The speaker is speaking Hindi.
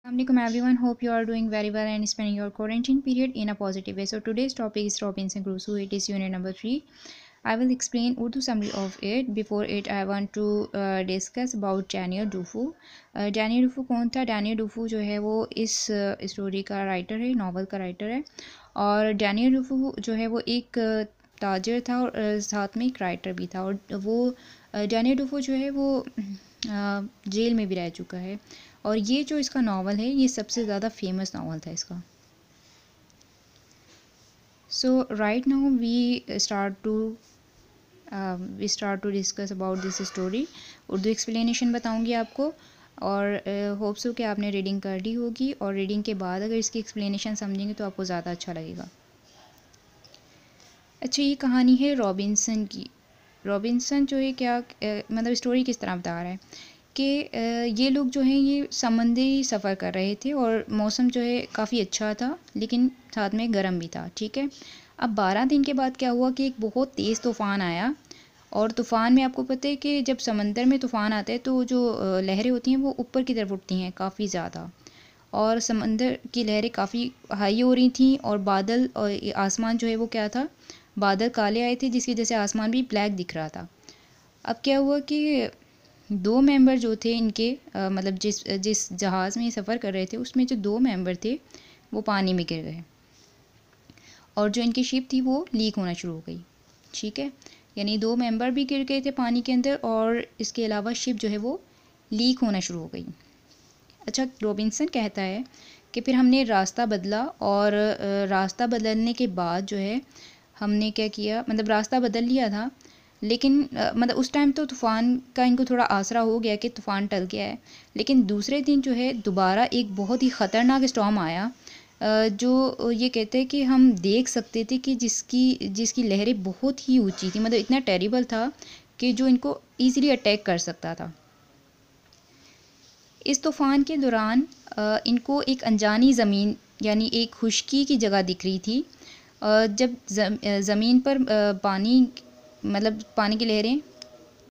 Assalamualaikum everyone. Hope you are doing very well and spending your quarantine period in a positive way. So today's topic is Robinson Crusoe. It is unit number 3. I will explain Urdu summary of it. Before it, I want to discuss about Daniel Defoe. Daniel Defoe कौन था? Daniel Defoe जो है वो इस स्टोरी का राइटर है, नावल का राइटर है। और Daniel Defoe जो है वो एक ताजर था और साथ में एक राइटर भी था। और वो Daniel Defoe जो है वो जेल में भी रह चुका है। और ये जो इसका नावल है ये सबसे ज़्यादा फेमस नावल था इसका। So right now we start to discuss about this story. Urdu explanation बताऊंगी आपको और होप्स हो कि आपने रीडिंग कर ली होगी और रीडिंग के बाद अगर इसकी एक्सप्लेनेशन समझेंगे तो आपको ज़्यादा अच्छा लगेगा। अच्छा, ये कहानी है रॉबिन्सन की। रॉबिन्सन जो है क्या मतलब स्टोरी किस तरह बता रहा है कि ये लोग जो हैं ये समुद्री सफ़र कर रहे थे और मौसम जो है काफ़ी अच्छा था लेकिन साथ में गर्म भी था। ठीक है, अब 12 दिन के बाद क्या हुआ कि एक बहुत तेज़ तूफ़ान आया। और तूफ़ान में आपको पता है कि जब समंदर में तूफ़ान आता है तो जो लहरें होती हैं वो ऊपर की तरफ उठती हैं काफ़ी ज़्यादा। और समंदर की लहरें काफ़ी हाई हो रही थी और बादल और आसमान जो है वो क्या था, बादल काले आए थे जिसकी वजह से आसमान भी ब्लैक दिख रहा था। अब क्या हुआ कि 2 मेंबर जो थे इनके मतलब जिस जिस जहाज़ में ये सफ़र कर रहे थे उसमें जो 2 मेंबर थे वो पानी में गिर गए और जो इनकी शिप थी वो लीक होना शुरू हो गई। ठीक है, यानी 2 मेंबर भी गिर गए थे पानी के अंदर और इसके अलावा शिप जो है वो लीक होना शुरू हो गई। अच्छा, रॉबिन्सन कहता है कि फिर हमने रास्ता बदला और रास्ता बदलने के बाद जो है हमने क्या किया, मतलब रास्ता बदल लिया था लेकिन मतलब उस टाइम तो तूफ़ान का इनको थोड़ा आसरा हो गया कि तूफ़ान टल गया है। लेकिन दूसरे दिन जो है दोबारा एक बहुत ही ख़तरनाक स्टॉर्म आया जो ये कहते हैं कि हम देख सकते थे कि जिसकी जिसकी लहरें बहुत ही ऊंची थी, मतलब इतना टेरिबल था कि जो इनको ईज़िली अटैक कर सकता था। इस तूफ़ान के दौरान इनको एक अनजानी ज़मीन यानी एक खुश्की की जगह दिख रही थी। जब ज़मीन पर पानी मतलब पानी की लहरें